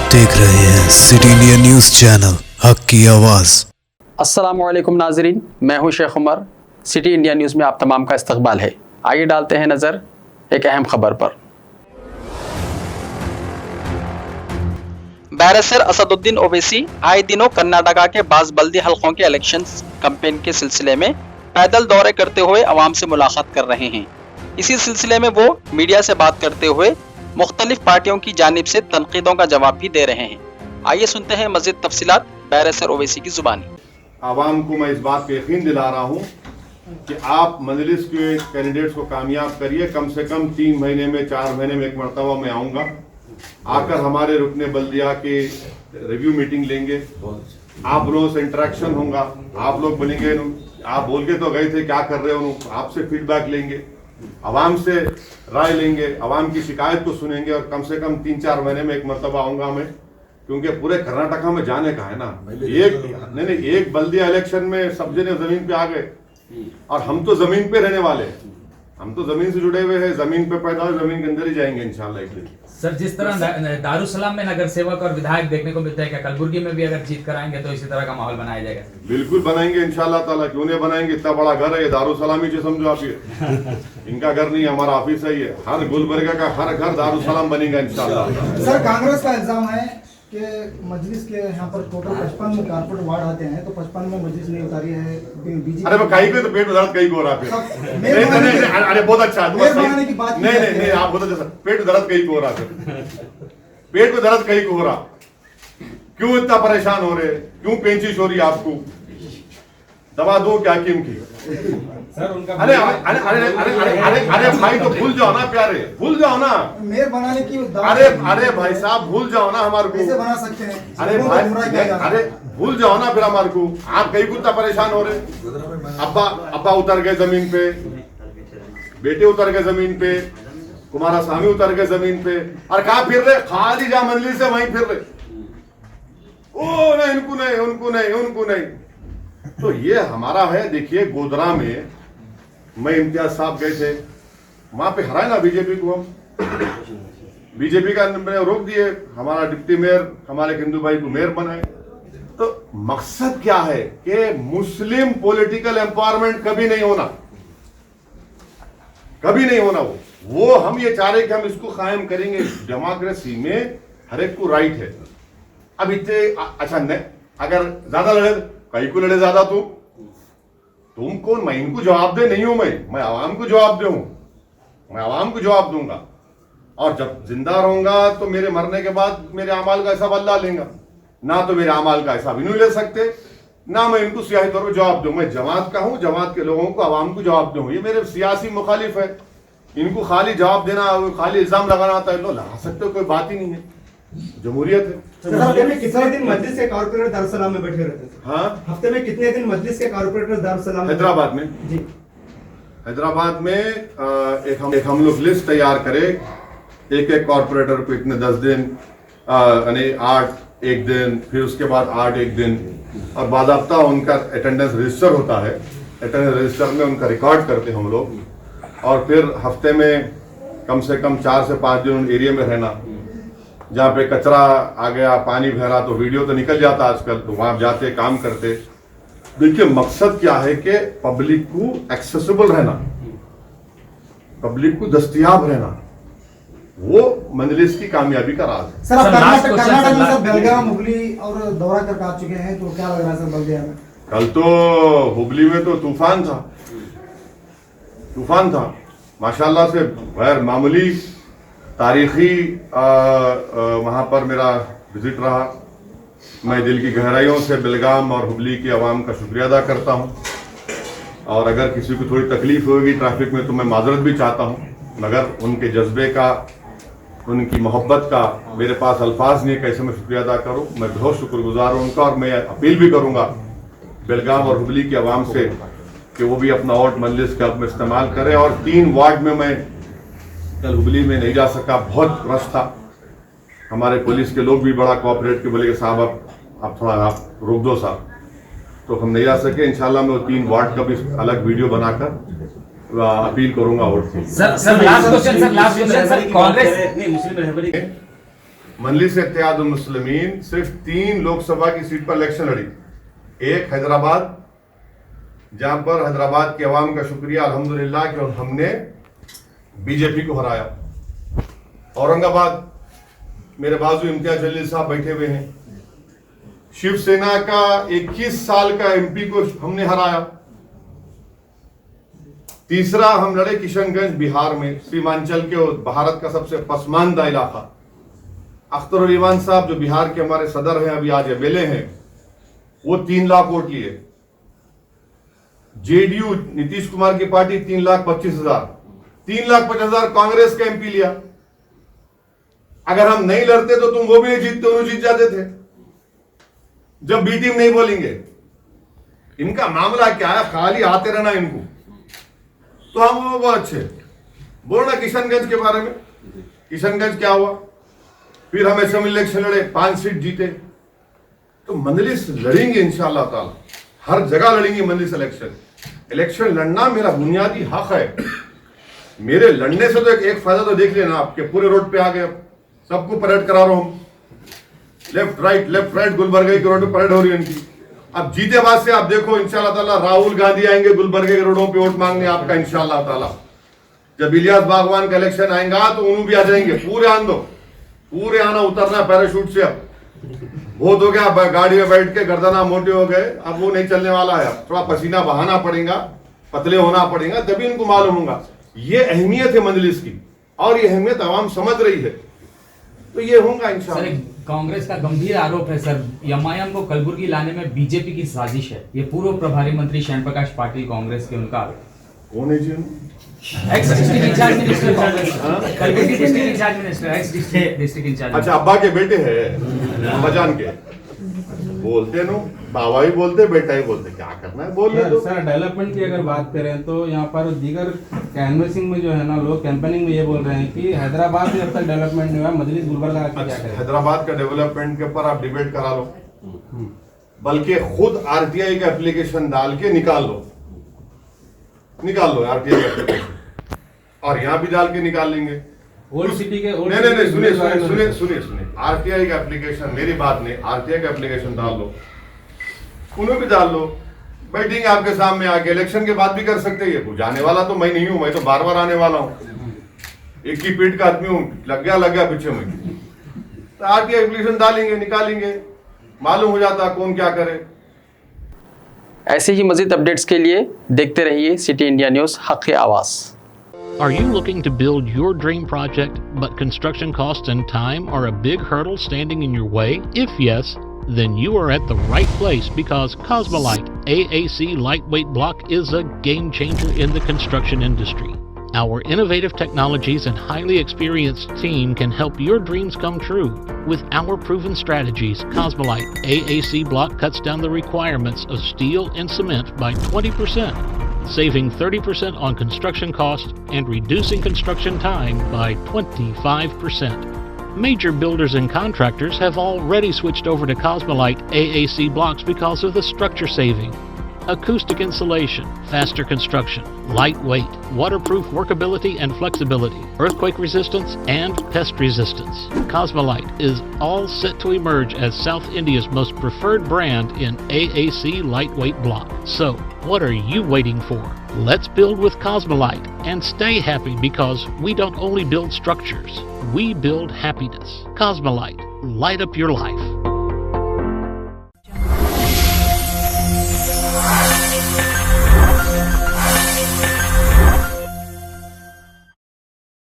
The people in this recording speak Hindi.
देख रहे हैं सिटी इंडिया न्यूज़ चैनल, हक की आवाज़। अस्सलामुअलैकुम नाजरीन, मैं हूं Sheikh Umar. City India News में आप तमाम का इस्तकबाल है। आइए डालते हैं नज़र एक अहम खबर पर। बैरिस्टर असदुद्दीन ओवैसी आए दिनों कर्नाटका के बाज़ बल्दी हलकों के इलेक्शन कैंपेन के सिलसिले में पैदल दौरे करते हुए अवाम से मुलाकात कर रहे हैं। इसी सिलसिले में वो मीडिया से बात करते हुए मुख्तलिफ पार्टियों की जानिब से तनकीदों का जवाब भी दे रहे हैं। आइए सुनते हैं मज़ीद तफसीलात बैरिस्टर ओवैसी की जुबानी। आवाम को मैं इस बात का यकीन दिला रहा हूँ कि आप मजलिस के कैंडिडेट्स को कामयाब करिए। कम से कम 3 महीने में 4 महीने में एक मरतबा मैं आऊँगा, आकर हमारे रुकने बल्दिया के रिव्यू मीटिंग लेंगे, आप लोगों से इंटरेक्शन होगा, आप लोग बोलेंगे आप बोल के तो गए थे क्या कर रहे हो, आपसे फीडबैक लेंगे, आवाम से राय लेंगे, आवाम की शिकायत को सुनेंगे और कम से कम 3-4 महीने में एक मरतबा आऊँगा मैं, क्योंकि पूरे कर्नाटका में जाने का है ना। एक बल्दिया इलेक्शन में सब जने जमीन पे आ गए और हम तो जमीन पे रहने वाले हैं, हम तो जमीन से जुड़े हुए हैं, जमीन पे पैदा हुए जमीन के अंदर ही जाएंगे इंशाल्लाह एक दिन। सर, जिस तरह दारुसलाम में नगर सेवक और विधायक देखने को मिलता है, क्या कलबुर्गी में भी अगर जीत कराएंगे तो इसी तरह का माहौल बनाया जाएगा? बिल्कुल बनाएंगे इंशाल्लाह ताला, क्यों नहीं बनाएंगे। इतना बड़ा घर है ये, दारुसलाम ही समझो आप, ये इनका घर नहीं, हमारा ऑफिस है ये। हर गुलबर्गा का हर घर दारुसलाम बनेगा इंशाल्लाह। सर, कांग्रेस का इल्जाम है कि मजलिस के यहाँ पर टोटल 55 कारपोरेट वार्ड आते हैं तो 55 में मजलिस नहीं उतारी है बीजेपी। अरे कहीं को तो पेट में दर्द कहीं को हो रहा है। नहीं, अरे बहुत अच्छा, नहीं आप बहुत अच्छा, पेट में दर्द कहीं को हो रहा है, पेट में दर्द कहीं को हो रहा, क्यों इतना परेशान हो रहे, क्यों पेंचिश हो रही आपको, दवा दो क्या हकीम की। सर, उनका अरे अरे अरे अरे अरे अरे भाई तो भूल जाओ ना प्यारे, भूल जाओ ना मेयर बनाने की। अरे भाई साहब भूल जाओ ना हमारे को, कैसे बना सकते हैं? अरे भाई अरे भूल जाओ ना फिर हमारे को। आप कहीं कुत्ता परेशान हो रहे, अब्बा उतर गए जमीन पे, बेटे उतर गए जमीन पे, कुमारा स्वामी उतर गए जमीन पे, और कहाँ फिर रहे, खाली जा मंजिल से वहीं फिर रहे, ओ नहीं उनको नहीं उनको नहीं उनको नहीं। तो ये हमारा है। देखिए गोधरा में मैं इम्तियाज साहब गए थे, वहां पे हराए ना बीजेपी को, हम बीजेपी का रोक दिए, हमारा डिप्टी मेयर हमारे हिंदू भाई को मेयर बनाए। तो मकसद क्या है कि मुस्लिम पॉलिटिकल एम्पावरमेंट कभी नहीं होना, कभी नहीं होना। वो हम ये चाह रहे कि हम इसको कायम करेंगे। डेमोक्रेसी में हर एक को राइट है। अब इतने अच्छा अगर ज्यादा लड़े, कहीं को लड़े ज्यादा, तुम कौन, मैं इनको जवाब दे नहीं हूं, मैं आवाम को जवाब दे हूं, मैं आवाम को जवाब दूंगा। और जब जिंदा रहूंगा तो मेरे मरने के बाद मेरे अमाल का हिसाब अल्लाह लेगा, ना तो मेरे अमाल का हिसाब इन्हों ले सकते, ना मैं इनको सियासी तौर पर जवाब दूं। मैं जमात का हूं, जमात के लोगों को आवाम को जवाब दूं। ये मेरे सियासी मुखालिफ है, इनको खाली जवाब देना, खाली इल्जाम लगाना आता है, लगा सकते हो, कोई बात ही नहीं है, जमहूरियत है। हफ्ते में कितने दिन मजलिस के कारपोरेटर दारुसलाम में बैठे रहते थे? हाँ, हफ्ते में कितने दिन मजलिस के कारपोरेटर दारुसलाम? हैदराबाद में जी, हैदराबाद में एक हम लोग लिस्ट तैयार करें, एक कॉर्पोरेटर को इतने 10 दिन, यानी 8 एक दिन, फिर उसके बाद 8 एक दिन, और बाकायदा उनका अटेंडेंस रजिस्टर होता है, अटेंडेंस रजिस्टर में उनका रिकॉर्ड करते हैं हम लोग। और फिर हफ्ते में कम से कम 4 से 5 दिन उन एरिया में रहना, जहाँ पे कचरा आ गया, पानी बह रहा, तो वीडियो तो निकल जाता आजकल, तो वहां जाते काम करते। देखिए मकसद क्या है कि पब्लिक को एक्सेसिबल रहना, पब्लिक को दस्तयाब रहना, वो मजलिस की कामयाबी का राज है। सर, आप कर्नाटक में बेलगाम, हुबली और दौरा करके आ चुके हैं, तो क्या लग रहा है सर बल्दिया में? कल तो हुबली में तो तूफान था माशाल्लाह से, गैर मामूली तारीखी वहाँ पर मेरा विजिट रहा। मैं दिल की गहराइयों से बेलगाम और हुबली की आवाम का शुक्रिया अदा करता हूँ, और अगर किसी को थोड़ी तकलीफ होगी ट्रैफिक में तो मैं माजरत भी चाहता हूँ, मगर उनके जज्बे का, उनकी मोहब्बत का मेरे पास अल्फाज नहीं, कैसे मैं शुक्रिया अदा करूँ। मैं बहुत शुक्रगुजार हूँ उनका, और मैं अपील भी करूँगा बेलगाम और हुबली की आवाम से कि वो भी अपना वोट मजलिस के हक में इस्तेमाल करें। और 3 वार्ड में मैं कल हुबली में नहीं जा सका, बहुत रश था, हमारे पुलिस के लोग भी बड़ा कोऑपरेट के बोले कि साहब आप थोड़ा आप रोक दो साहब, तो हम नहीं जा सके। इंशाल्लाह मैं वो 3 वार्ड का भी अलग वीडियो बनाकर अपील करूंगा वोट की। Sir last question sir, Congress नहीं मुस्लिम रहबरी मजलिस इत्तेहादुल मुस्लिमीन सिर्फ 3 लोकसभा की सीट पर इलेक्शन लड़ी। एक हैदराबाद, जहां पर हैदराबाद के अवाम का शुक्रिया अल्हम्दुलिल्लाह कि हमने बीजेपी को हराया। औरंगाबाद, मेरे बाजू इम्तियाज जलील साहब बैठे हुए हैं, शिवसेना का 21 साल का एमपी को हमने हराया। तीसरा हम लड़े किशनगंज बिहार में, सीमांचल के भारत का सबसे पसमानदा इलाका। अख्तर ईमान साहब जो बिहार के हमारे सदर हैं, अभी आज एमएलए हैं, वो 3 लाख वोट लिए। जेडीयू नीतीश कुमार की पार्टी 3,25,000, 3,50,000 कांग्रेस का एमपी लिया। अगर हम नहीं लड़ते तो तुम वो भी नहीं जीतते, उन्हें जीत जाते थे। जब बी टीम नहीं बोलेंगे, इनका मामला क्या है, खाली आते रहना इनको। तो हम वो अच्छे बोलना किशनगंज के बारे में। किशनगंज क्या हुआ, फिर हम असेंबली इलेक्शन लड़े, 5 सीट जीते। तो मजलिस लड़ेंगे इंशाअल्लाह ताला, हर जगह लड़ेंगे मजलिस इलेक्शन लड़ना मेरा बुनियादी हक है। मेरे लड़ने से तो एक फायदा तो देख लेना, आपके पूरे रोड पे आ गए, सबको परेड करा रहा हूं। लेफ्ट राइट गुलबर्गा के रोड पे परेड हो रही है इनकी। अब जीते बाद से आप देखो इंशाअल्लाह ताला राहुल गांधी आएंगे गुलबर्गा के रोडों पे वोट मांगने आपका इंशाअल्लाह ताला। जब इलियास बागवान का इलेक्शन आएगा तो उन्होंने भी आ जाएंगे। पूरे आन दो, पूरे आना, उतरना पैराशूट से। अब बहुत हो गया, गाड़ी में बैठ के गर्दना मोटे हो गए, अब वो नहीं चलने वाला है। थोड़ा पसीना बहाना पड़ेगा, पतले होना पड़ेगा, तभी इनको मालूम होगा ये अहमियत है मजलिस की, और ये अहमियत आवाम समझ रही है। तो ये होगा इंशाअल्लाह। कांग्रेस का गंभीर आरोप है सर, एमआईएम को कलबुर्गी लाने में बीजेपी की साजिश है। ये पूर्व प्रभारी मंत्री श्याम प्रकाश पाटिल कांग्रेस के, उनका आरोप। कौन है जी? Ex district incharge minister Congress, Kalaburagi district incharge minister, ex district incharge. अच्छा, अब्बा के बेटे हैं, बजान के बोलते नो, बाबा ही बोलते, बेटा ही बोलते, क्या करना है बोल लो। सर डेवलपमेंट की अगर बात करें तो यहाँ पर दीगर कैनवसिंग में जो है ना, लोग कैंपेनिंग में ये बोल रहे हैं कि हैदराबाद में अब तक डेवलपमेंट नहीं हुआ, मजलिस गुलबर्गा क्या करें। हैदराबाद का डेवलपमेंट के ऊपर आप डिबेट करा लो, बल्कि खुद आरटीआई का एप्लीकेशन डाल के निकाल लो आरटीआई का एप्लीकेशन, और यहाँ भी डाल के निकाल लेंगे। ओल्ड सिटी के नहीं, सुनिए, आरटीआई का एप्लीकेशन, मेरी बात नहीं, आरटीआई का एप्लीकेशन डाल लो, उन्हें भी डाल लो, बैठेंगे आपके सामने आके, इलेक्शन के बाद भी कर सकते हैं। जाने वाला तो मैं नहीं हूं, मैं तो बार बार आने वाला हूं, एक ही पीठ का आदमी हूं, लग गया पीछे में। तो आरटीआई एप्लीकेशन डालेंगे, निकालेंगे, मालूम हो जाता कौन क्या करे। ऐसे ही मजीद अपडेट्स के लिए देखते रहिए सिटी इंडिया न्यूज़, हक़ आवाज़। Are you looking to build your dream project, but construction costs and time are a big hurdle standing in your way? If yes, then you are at the right place, because Cosmolite AAC lightweight block is a game changer in the construction industry. Our innovative technologies and highly experienced team can help your dreams come true. With our proven strategies, Cosmolite AAC block cuts down the requirements of steel and cement by 20%, saving 30% on construction costs and reducing construction time by 25%. Major builders and contractors have already switched over to Cosmolite AAC blocks because of the structure saving. Acoustic insulation, faster construction, lightweight, waterproof workability and flexibility, earthquake resistance, and pest resistance. Cosmolite is all set to emerge as South India's most preferred brand in AAC lightweight block. So, what are you waiting for? Let's build with Cosmolite and stay happy, because we don't only build structures, we build happiness. Cosmolite, light up your life.